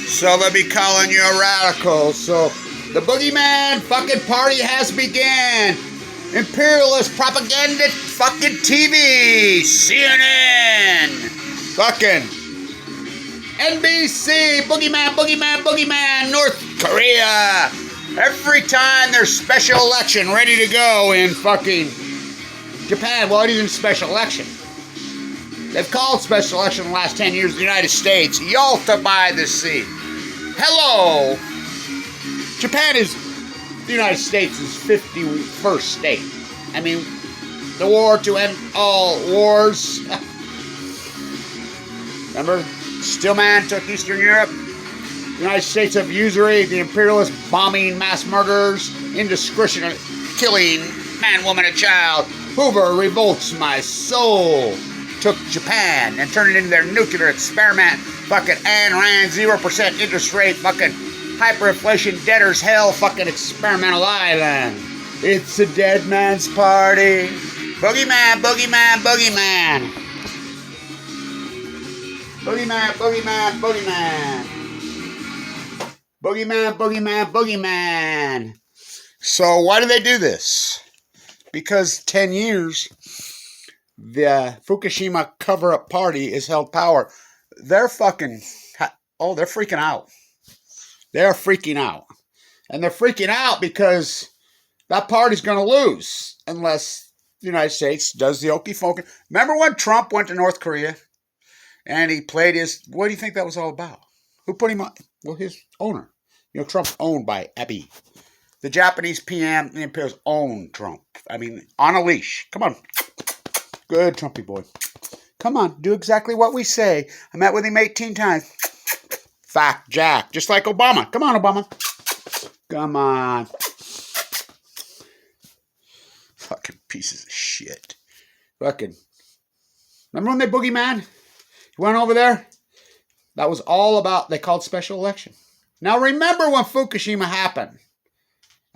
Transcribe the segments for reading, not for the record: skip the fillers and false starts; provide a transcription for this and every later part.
So they'll be calling you a radical. So the boogeyman fucking party has begun. Imperialist propaganda fucking TV. CNN. Fucking NBC. Boogeyman, boogeyman, boogeyman. North Korea. Every time there's special election ready to go in fucking Japan. Well, it isn't special election. They've called special election in the last 10 years in the United States. Yalta by the sea. Hello. Japan is the United States' 51st state. I mean, the war to end all wars. Remember? Stillman took Eastern Europe. The United States of usury, the imperialist bombing, mass murders, indiscriminate killing, man, woman, and child. Hoover revolts my soul. Took Japan and turned it into their nuclear experiment. Fucking Ayn Rand, 0% interest rate, fucking hyperinflation, debtor's hell, fucking experimental island. It's a dead man's party. Boogeyman, boogeyman, boogeyman. Boogeyman, boogeyman, boogeyman. Boogeyman, boogeyman, boogeyman. So why do they do this? Because 10 years, the Fukushima cover-up party has held power. They're fucking, they're freaking out. They're freaking out. And they're freaking out because that party's going to lose unless the United States does the okey fokey. Remember when Trump went to North Korea and he played his, what do you think that was all about? Who put him on? Well, his owner. You know, Trump's owned by Abe. The Japanese PM, the Imperials own Trump. I mean, on a leash. Come on. Good, Trumpy boy. Come on, do exactly what we say. I met with him 18 times. Fact, Jack. Just like Obama. Come on, Obama. Come on. Fucking pieces of shit. Fucking. Remember when they boogeyman? You went over there? That was all about, they called special election. Now remember when Fukushima happened.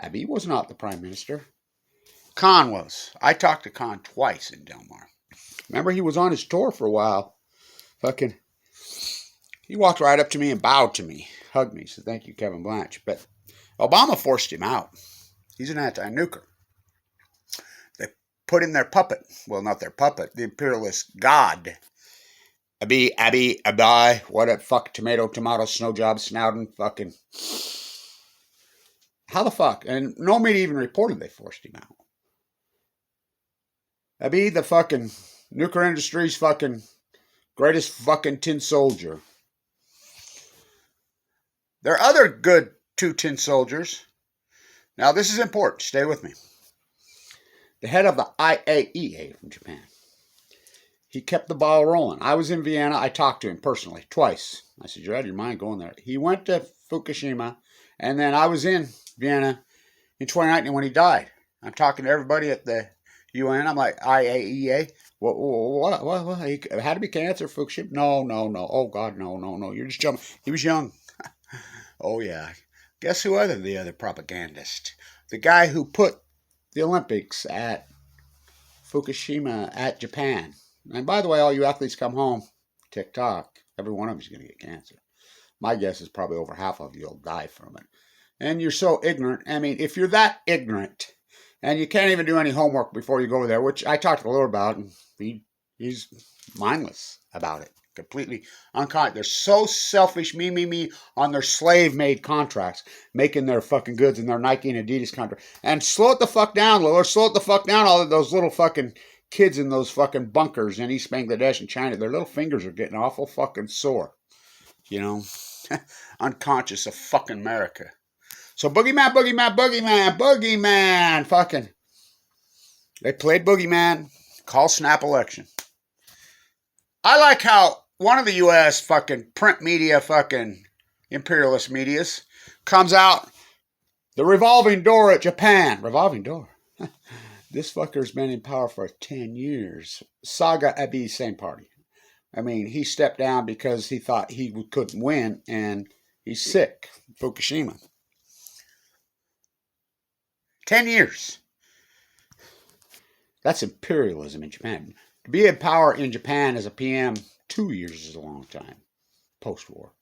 Abe was not the prime minister. Khan was. I talked to Khan twice in Del Mar. Remember, he was on his tour for a while. Fucking, he walked right up to me and bowed to me, hugged me, said, "Thank you, Kevin Blanche." But Obama forced him out. He's an anti-nuker. They put in their puppet. Well, not their puppet. The imperialist god. Abe, what a fuck, tomato, snow job, snouting, fucking. How the fuck? And no media even reported they forced him out. Abe, the fucking nuclear industry's fucking greatest fucking tin soldier. There are other good two tin soldiers. Now, this is important. Stay with me. The head of the IAEA from Japan. He kept the ball rolling. I was in Vienna. I talked to him personally twice. I said, "You're out of your mind going there." He went to Fukushima, and then I was in Vienna in 2019 when he died. I'm talking to everybody at the UN. I'm like, IAEA? What? It had to be cancer, Fukushima? No. Oh, God, no. You're just jumping. He was young. Oh, yeah. Guess who the other propagandist? The guy who put the Olympics at Fukushima at Japan. And by the way, all you athletes come home, TikTok, every one of you is going to get cancer. My guess is probably over half of you will die from it. And you're so ignorant. I mean, if you're that ignorant and you can't even do any homework before you go there, which I talked to the Lord about, and he's mindless about it. Completely unconscious. They're so selfish, me, on their slave-made contracts, making their fucking goods in their Nike and Adidas contract. And slow it the fuck down, Lord. Slow it the fuck down, all of those little fucking kids in those fucking bunkers in East Bangladesh and China. Their little fingers are getting awful fucking sore. You know? Unconscious of fucking America. So boogeyman. Fucking. They played boogeyman. Call snap election. I like how one of the U.S. fucking print media, fucking imperialist medias, comes out, the revolving door at Japan. Revolving door. This fucker's been in power for 10 years. Saga Abe, same party. I mean, he stepped down because he thought he couldn't win, and he's sick. Fukushima. 10 years. That's imperialism in Japan. To be in power in Japan as a PM, 2 years is a long time. Post-war.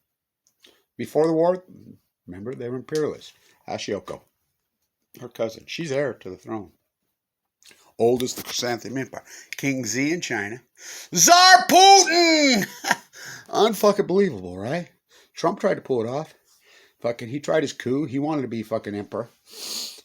Before the war, remember, they were imperialists. Ashioko, her cousin, she's heir to the throne. Oldest the Chrysanthemum Empire. King Z in China. Tsar Putin! Unfucking believable, right? Trump tried to pull it off. He tried his coup. He wanted to be fucking emperor.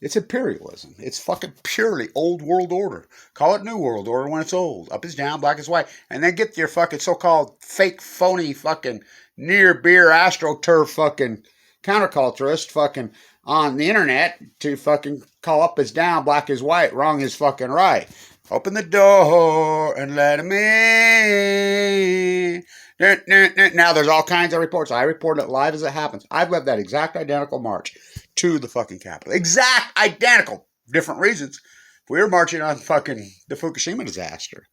It's imperialism. It's fucking purely old world order. Call it new world order when it's old. Up is down, black is white. And then get your fucking so-called fake, phony, fucking near-beer astroturf fucking counterculturist fucking on the internet to fucking call up is down, black is white, wrong is fucking right. Open the door and let him in. Now there's all kinds of reports. I report it live as it happens. I've led that exact identical march to the fucking Capitol. Exact identical. Different reasons. We were marching on fucking the Fukushima disaster.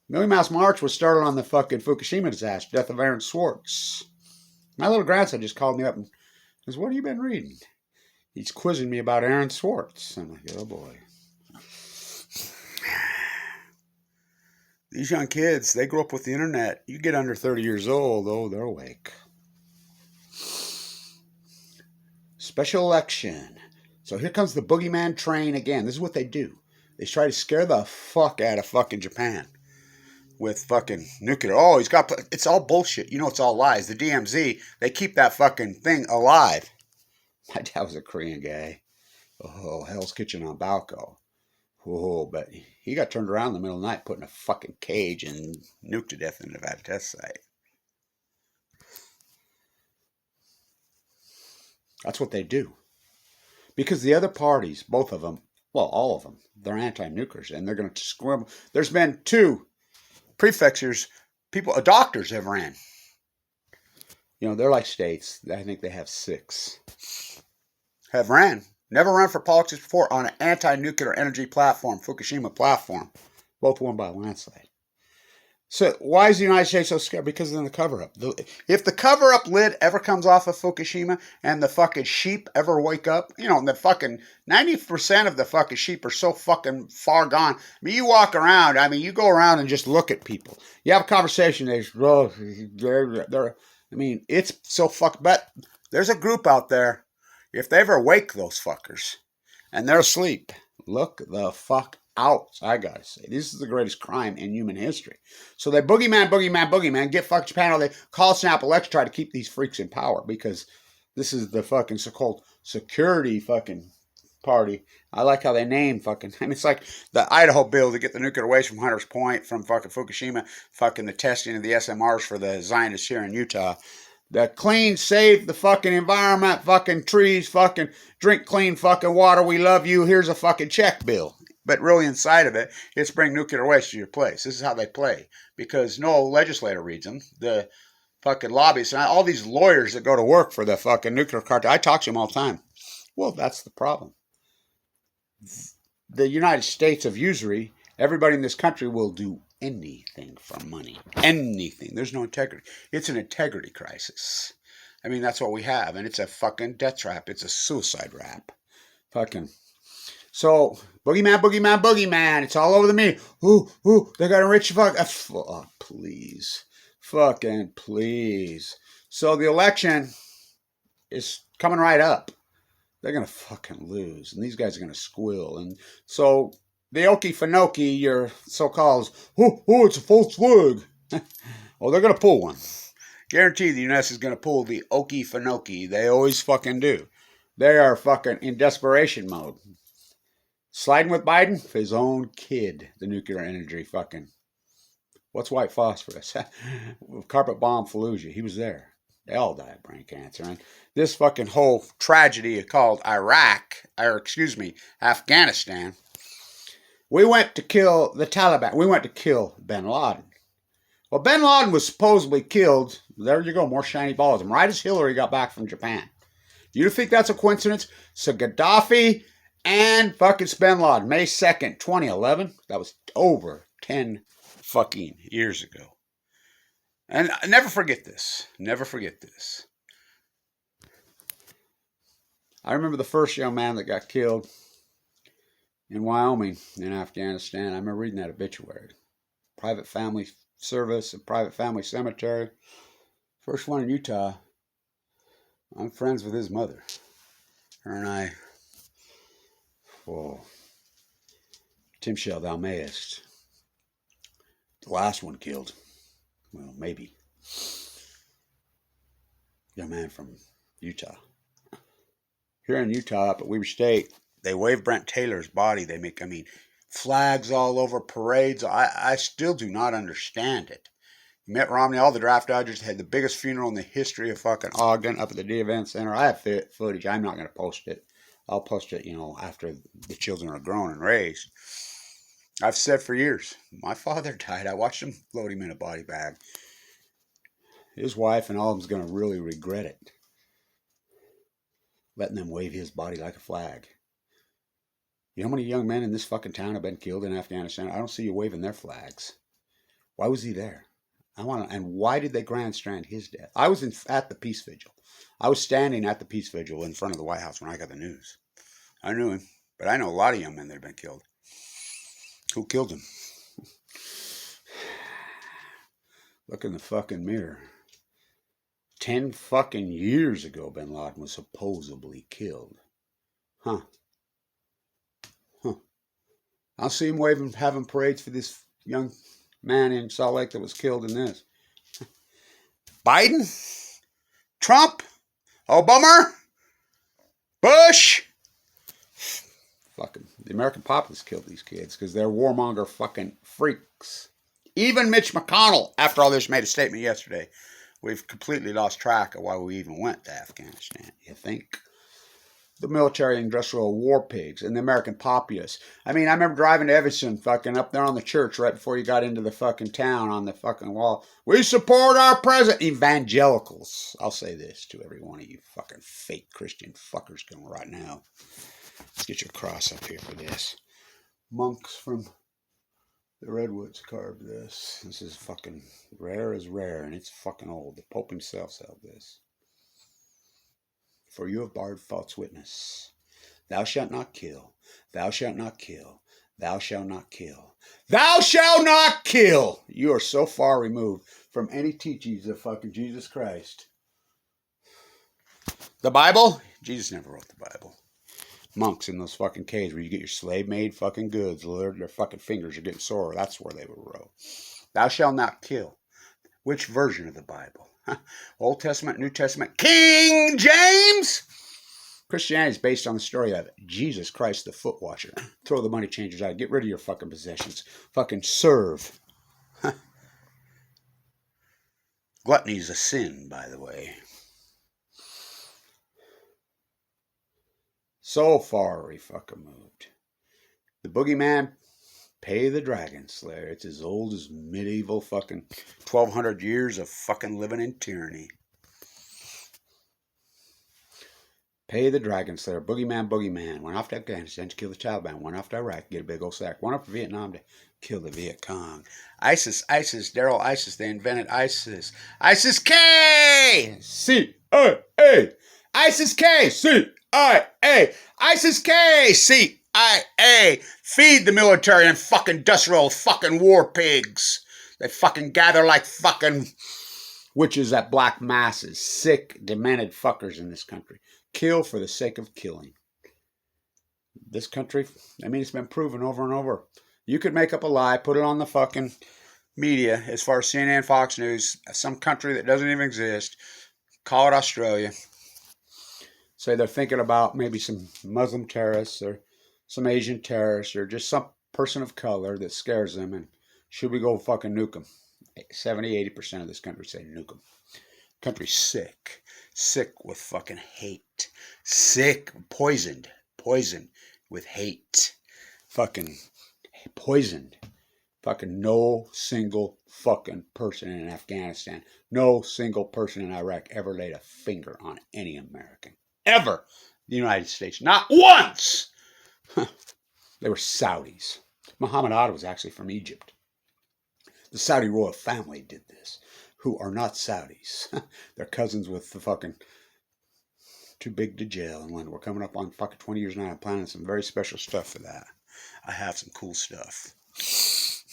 Millie Mouse March was started on the fucking Fukushima disaster, death of Aaron Swartz. My little grandson just called me up and says, "What have you been reading?" He's quizzing me about Aaron Swartz. I'm like, oh boy. These young kids, they grow up with the internet. You get under 30 years old, oh, they're awake. Special election. So here comes the boogeyman train again. This is what they do. They try to scare the fuck out of fucking Japan with fucking nuclear. Oh, it's all bullshit. You know it's all lies. The DMZ, they keep that fucking thing alive. My dad was a Korean guy. Oh, Hell's Kitchen on Balco. Oh, but he got turned around in the middle of the night, put in a fucking cage and nuked to death in the Nevada test site. That's what they do. Because the other parties, both of them, well, all of them, they're anti-nukers, and they're going to squirm. There's been 2 prefectures, doctors have ran. You know, they're like states. I think they have 6. Have ran. Never run for politics before on an anti-nuclear energy platform, Fukushima platform. Both won by a landslide. So why is the United States so scared? Because of the cover-up. If the cover-up lid ever comes off of Fukushima and the fucking sheep ever wake up, you know, the fucking 90% of the fucking sheep are so fucking far gone. I mean, you walk around, you go around and just look at people. You have a conversation, it's so fucked. But there's a group out there. If they ever wake those fuckers and they're asleep, look the fuck out. I gotta say, this is the greatest crime in human history. So they boogeyman, get fucked Japan. They call snap election, try to keep these freaks in power because this is the fucking so-called security fucking party. I like how they name fucking, it's like the Idaho bill to get the nuclear waste from Hunter's Point, from fucking Fukushima, fucking the testing of the SMRs for the Zionists here in Utah. The clean, save the fucking environment, fucking trees, fucking drink clean fucking water. We love you. Here's a fucking check bill. But really inside of it, it's bring nuclear waste to your place. This is how they play. Because no legislator reads them. The fucking lobbyists and all these lawyers that go to work for the fucking nuclear cartel, I talk to them all the time. Well, that's the problem. The United States of usury, everybody in this country will do anything for money. Anything. There's no integrity. It's an integrity crisis. That's what we have. And it's a fucking death trap. It's a suicide rap. Fucking. So, boogeyman. It's all over the media. Ooh, they got enrich fuck. Oh, please. Fucking please. So the election is coming right up. They're going to fucking lose. And these guys are going to squeal. And so the Okefenokee, your so-called, it's a false flag. Well, they're going to pull one. Guarantee the U.S. is going to pull the Okefenokee. They always fucking do. They are fucking in desperation mode. Sliding with Biden for his own kid, the nuclear energy fucking. What's white phosphorus? Carpet bomb Fallujah. He was there. They all died of brain cancer. And this fucking whole tragedy called Afghanistan. We went to kill the Taliban. We went to kill bin Laden. Well, bin Laden was supposedly killed. There you go, more shiny balls. Right as Hillary got back from Japan. You think that's a coincidence? So Gaddafi and fucking bin Laden, May 2nd, 2011. That was over 10 fucking years ago. And never forget this. Never forget this. I remember the first young man that got killed in Wyoming, in Afghanistan. I remember reading that obituary. Private family service, a private family cemetery. First one in Utah. I'm friends with his mother. Her and I, Tim Shell, thou mayest. The last one killed. Well, maybe. Young man from Utah. Here in Utah, up at Weber State, they wave Brent Taylor's body. They make, flags all over, parades. I still do not understand it. Mitt Romney, all the draft dodgers had the biggest funeral in the history of fucking Ogden up at the D Event Center. I have footage. I'm not going to post it. I'll post it, after the children are grown and raised. I've said for years, my father died. I watched him load him in a body bag. His wife and all of them's going to really regret it. Letting them wave his body like a flag. You know how many young men in this fucking town have been killed in Afghanistan? I don't see you waving their flags. Why was he there? And why did they grandstand his death? I was at the peace vigil. I was standing at the peace vigil in front of the White House when I got the news. I knew him, but I know a lot of young men that have been killed. Who killed him? Look in the fucking mirror. 10 fucking years ago, bin Laden was supposedly killed. Huh. I'll see him having parades for this young man in Salt Lake that was killed in this. Biden? Trump? Obama? Bush? Fucking, the American populace killed these kids because they're warmonger fucking freaks. Even Mitch McConnell, after all this, made a statement yesterday. We've completely lost track of why we even went to Afghanistan, you think? The military industrial war pigs and the American populace. I remember driving to Evanston, fucking up there on the church right before you got into the fucking town on the fucking wall. We support our president. Evangelicals. I'll say this to every one of you fucking fake Christian fuckers going right now. Let's get your cross up here for this. Monks from the Redwoods carved this. This is fucking rare as rare, and it's fucking old. The Pope himself said this. For you have barred false witness. Thou shalt not kill. Thou shalt not kill. Thou shalt not kill. Thou shalt not kill! You are so far removed from any teachings of fucking Jesus Christ. The Bible? Jesus never wrote the Bible. Monks in those fucking caves where you get your slave-made fucking goods, their fucking fingers are getting sore. That's where they were wrote. Thou shalt not kill. Which version of the Bible? Old Testament, New Testament, King James? Christianity is based on the story of Jesus Christ, the foot washer. Throw the money changers out. Get rid of your fucking possessions. Fucking serve. Gluttony is a sin, by the way. So far we fucking moved. The boogeyman, pay the dragon slayer. It's as old as medieval fucking 1,200 years of fucking living in tyranny. Pay the dragon slayer. Boogeyman. Went off to Afghanistan to kill the Taliban. Went off to Iraq to get a big old sack. Went off to Vietnam to kill the Viet Cong. ISIS, Daryl ISIS. They invented ISIS. ISIS K! CIA! ISIS K! CIA! ISIS K! CIA! Feed the military and fucking industrial fucking war pigs. They fucking gather like fucking witches at black masses. Sick, demented fuckers in this country. Kill for the sake of killing. This country, it's been proven over and over. You could make up a lie, put it on the fucking media, as far as CNN, Fox News, some country that doesn't even exist, call it Australia. Say they're thinking about maybe some Muslim terrorists or some Asian terrorists or just some person of color that scares them, and should we go fucking nuke them? 70-80% of this country say nuke them. Country's sick. Sick with fucking hate. Sick, poisoned with hate. Fucking poisoned. Fucking no single fucking person in Afghanistan, no single person in Iraq ever laid a finger on any American. Ever. The United States. Not once! They were Saudis. Muhammad Ali was actually from Egypt. The Saudi royal family did this, who are not Saudis. They're cousins with the fucking too big to jail in London. We're coming up on fucking 20 years now. I'm planning some very special stuff for that. I have some cool stuff.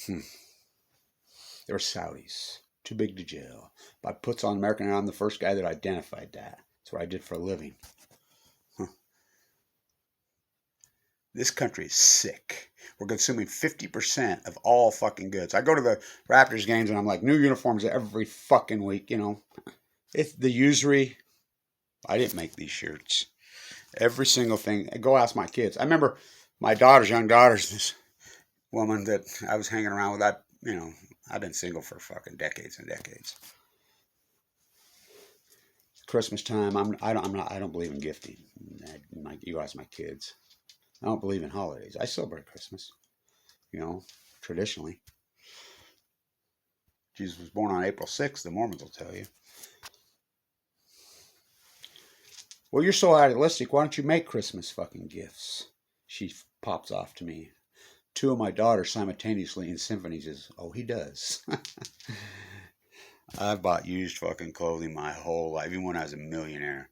They were Saudis. Too big to jail. But puts on American, and I'm the first guy that identified that. That's what I did for a living. This country is sick. We're consuming 50% of all fucking goods. I go to the Raptors games and I'm like, new uniforms every fucking week, you know. It's the usury. I didn't make these shirts. Every single thing. Go ask my kids. I remember my young daughters, this woman that I was hanging around with. I've been single for fucking decades and decades. Christmas time, I don't believe in gifting. You ask my kids. I don't believe in holidays. I celebrate Christmas, traditionally. Jesus was born on April 6th, the Mormons will tell you. Well, you're so idealistic. Why don't you make Christmas fucking gifts? She pops off to me. Two of my daughters simultaneously in symphonies is, oh, he does. I've bought used fucking clothing my whole life, even when I was a millionaire.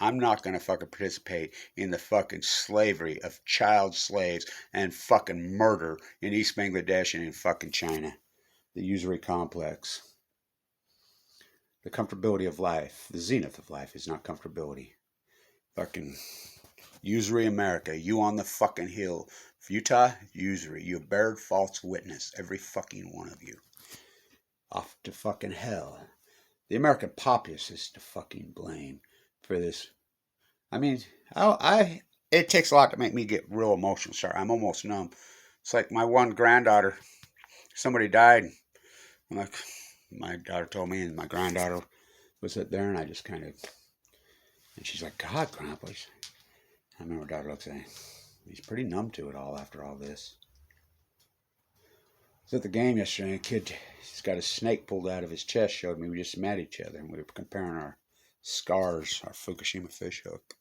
I'm not going to fucking participate in the fucking slavery of child slaves and fucking murder in East Bangladesh and in fucking China. The usury complex. The comfortability of life. The zenith of life is not comfortability. Fucking usury America. You on the fucking hill. Utah, usury. You bear false witness. Every fucking one of you. Off to fucking hell. The American populace is to fucking blame for this. I mean, it takes a lot to make me get real emotional. Sorry, I'm almost numb. It's like my one granddaughter, somebody died. I'm like, my daughter told me, and my granddaughter was there, and I just kind of, and she's like, God, Grandpa. I remember daughter looks at me. He's pretty numb to it all after all this. I was at the game yesterday, and a kid, he's got a snake pulled out of his chest, showed me. We just met each other, and we were comparing our scars, our Fukushima fish hook.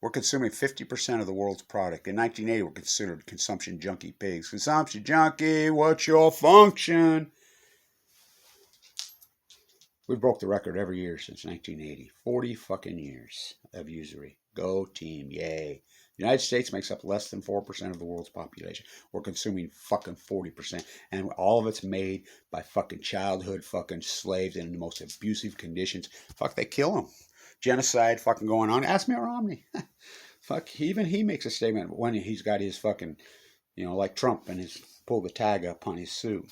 We're consuming 50% of the world's product. In 1980, we're considered consumption junkie pigs. Consumption junkie, what's your function? We broke the record every year since 1980. 40 fucking years of usury. Go team, yay. The United States makes up less than 4% of the world's population. We're consuming fucking 40%. And all of it's made by fucking childhood fucking slaves in the most abusive conditions. Fuck, they kill them. Genocide fucking going on. Ask Mitt Romney. Fuck, even he makes a statement when he's got his fucking, like Trump and his pull the tag up on his suit.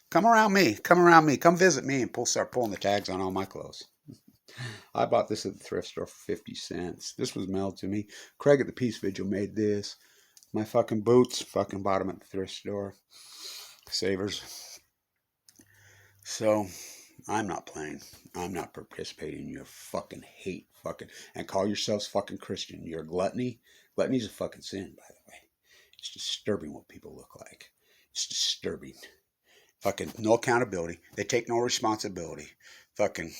Come around me, come visit me and start pulling the tags on all my clothes. I bought this at the thrift store for 50 cents. This was mailed to me. Craig at the Peace Vigil made this. My fucking boots, fucking bought them at the thrift store. Savers. So, I'm not playing. I'm not participating in your fucking hate and call yourselves fucking Christian. You're a gluttony. Gluttony's a fucking sin, by the way. It's disturbing what people look like. It's disturbing. Fucking no accountability. They take no responsibility. Fucking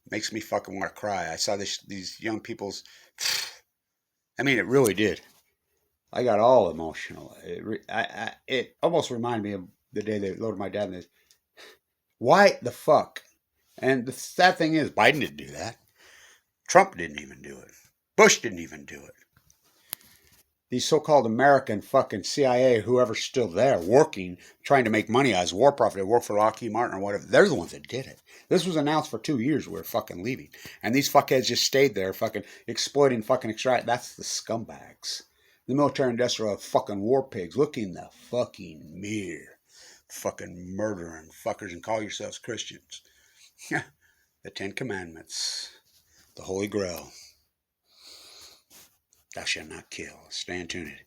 makes me fucking want to cry. I saw these young people's. I mean, it really did. I got all emotional. It almost reminded me of the day they loaded my dad in this. Why the fuck? And the sad thing is, Biden didn't do that. Trump didn't even do it. Bush didn't even do it. These so-called American fucking CIA, whoever's still there, working, trying to make money as war profit, they work for Lockheed Martin or whatever, they're the ones that did it. This was announced for 2 years we were fucking leaving. And these fuckheads just stayed there fucking exploiting fucking extract. That's the scumbags. The military industrial fucking war pigs. Look in the fucking mirror. Fucking murdering fuckers and call yourselves Christians. The 10 Commandments. The Holy Grail. Thou shalt not kill. Stay tuned.